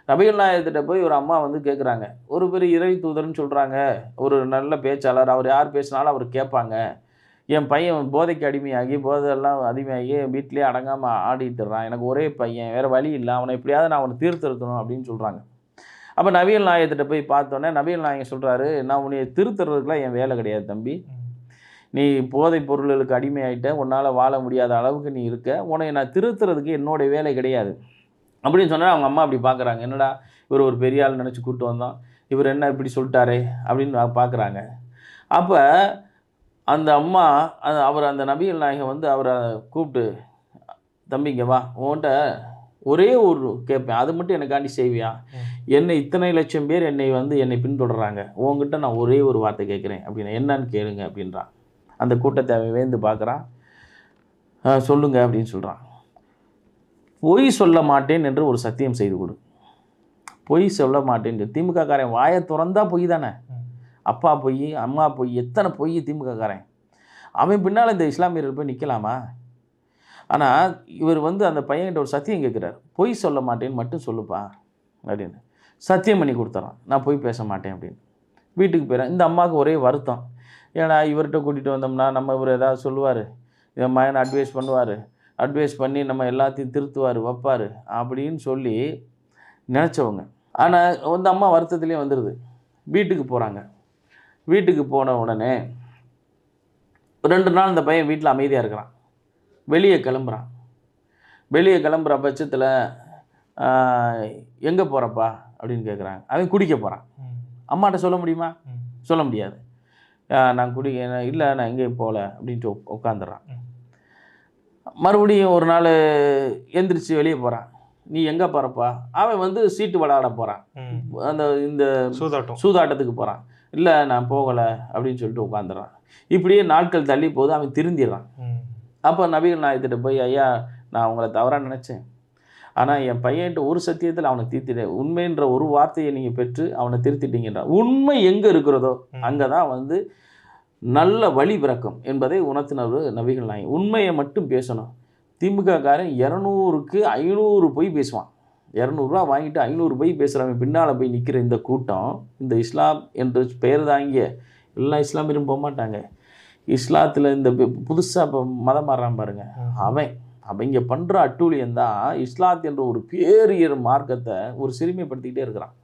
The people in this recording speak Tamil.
நபிகள் நாயகத்திட்ட போய் ஒரு அம்மா வந்து கேட்குறாங்க. ஒரு பெரிய இறை தூதர்ன்னு சொல்றாங்க. ஒரு நல்ல பேச்சாளர். அவர் யார் பேசினாலும் அவர் கேட்பாங்க. என் பையன் போதைக்கு அடிமையாகி, போதைலாம் அடிமையாகி வீட்லயே அடங்காம ஆடிட்டுறான். எனக்கு ஒரே பையன். வேற வழி இல்ல. அவன எப்படியாவது நான் அவன தீர்த்திருக்கணும் அப்படின்னு சொல்றாங்க. அப்ப நபிகள் நாயகத்திட்ட போய் பார்த்தோனே, நபிகள் நாயகம் சொல்றாரு, "நான் உன்னைய திருத்துறதுக்குலாம் என் வேலை கிடையாது தம்பி. நீ போதைப் பொருளுக்கு அடிமையாயிட்ட. உன்னால வாழ முடியாத அளவுக்கு நீ இருக்க. உன்னைய நான் திருத்துறதுக்கு என்னோட வேலை கிடையாது." அப்படின்னு சொன்னா அவங்க அம்மா அப்படி பார்க்குறாங்க. என்னடா இவர் ஒரு பெரிய ஆள் நெனச்சு கூட்டு வந்தோம். இவர் என்ன இப்படி சொல்ட்டாரே அப்படின்னு பார்க்குறாங்க. அப்ப அந்த அம்மா அவர் அந்த நபிகள் நாயகம் வந்து அவர கூப்பிட்டு, "தம்பி இங்க வா. உன்ட்ட ஒரே ஒரு கேட்பேன். அது மட்டும் எனக்காண்டி செய்வியா? என்னை இத்தனை லட்சம் பேர் என்னை பின்தொடர்றாங்க. உன்கிட்ட நான் ஒரே ஒரு வார்த்தை கேட்கிறேன்." அப்படின்னா, "என்னன்னு கேளுங்க" அப்படின்றான். அந்த கூட்டத்தை அவன் வியந்து பார்க்குறான். "சொல்லுங்க" அப்படின்னு சொல்றான். "பொய் சொல்ல மாட்டேன் என்று ஒரு சத்தியம் செய்து கொடு." பொய் சொல்ல மாட்டேன். திமுக காரன் வாயை தொறந்தா பொய் தானே. அப்பா பொய், அம்மா பொய், எத்தனை பொய் திமுக காரன். அவன் பின்னால இந்த இஸ்லாமியர்கள் போய் நிற்கலாமா? ஆனால் இவர் வந்து அந்த பையன்கிட்ட ஒரு சத்தியம் கேட்குறாரு. பொய் சொல்ல மாட்டேன்னு மட்டும் சொல்லுப்பா அப்படின்னு. சத்தியம் பண்ணி கொடுத்துறான். நான் பொய் பேச மாட்டேன் அப்படின்னு. வீட்டுக்கு போயிறேன். இந்த அம்மாவுக்கு ஒரே வருத்தம். ஏன்னா இவர்கிட்ட கூட்டிகிட்டு வந்தோம்னா நம்ம இவர் ஏதாவது சொல்லுவார், என் மகனை அட்வைஸ் பண்ணுவார், அட்வைஸ் பண்ணி நம்ம எல்லாத்தையும் திருத்துவார் வைப்பார் அப்படின்னு சொல்லி நினச்சவங்க. ஆனால் அந்த அம்மா வருத்தத்துலேயே வந்துடுது. வீட்டுக்கு போகிறாங்க. வீட்டுக்கு போன உடனே 2 நாள் இந்த பையன் வீட்டில் அமைதியாக இருக்கிறான். வெளியே கிளம்புறான். வெளியே கிளம்புற பட்சத்தில் எங்கே போகிறப்பா அப்படின்னு கேட்குறாங்க. அவன் குடிக்க போகிறான். அம்மாட்ட சொல்ல முடியுமா? சொல்ல முடியாது. நான் இல்லை நான் எங்கேயும் போகல அப்படின்ட்டு உட்காந்துடுறான். மறுபடியும் ஒரு நாள் எந்திரிச்சு வெளியே போகிறான். நீ எங்கே போகிறப்பா? அவன் வந்து சீட்டு விளையாட போகிறான். இந்த சூதாட்டத்துக்கு போகிறான். இல்லை நான் போகலை அப்படின்னு சொல்லிட்டு உட்காந்துடுறான். இப்படியே நாட்கள் தள்ளி போது அவன் திருந்திடுறான். அப்போ நபிகள் நாயகத்திட்ட போய், ஐயா நான் உங்களை தவறாக நினச்சேன். ஆனால் என் பையன்கிட்ட ஒரு சத்தியத்தில் அவனை தீர்த்திட்டேன். உண்மைன்ற ஒரு வார்த்தையை நீங்கள் பெற்று அவனை திருத்திட்டீங்கன்றான். உண்மை எங்கே இருக்கிறதோ அங்கே தான் வந்து நல்ல வழி பிறக்கும் என்பதை உணர்த்தினவர் நபிகள் நாயகம். உண்மையை மட்டும் பேசணும். திமுக காரன் 200க்கு 500 பொய் பேசுவான். 200 ரூபா வாங்கிட்டு 500 பொய் பேசுகிறவன் பின்னால் போய் நிற்கிற இந்த கூட்டம், இந்த இஸ்லாம் என்று பெயர் தாங்கிய எல்லா இஸ்லாமியரும் போக மாட்டாங்க. இஸ்லாத்தில் இந்த புதுசாக இப்போ மதம் மாறுறான் பாருங்க, அவங்க பண்ணுற அட்டூழியம் தான் இஸ்லாத் என்ற ஒரு பேரியர் மார்க்கத்தை ஒரு சிறுமைப்படுத்திக்கிட்டே இருக்கிறான்.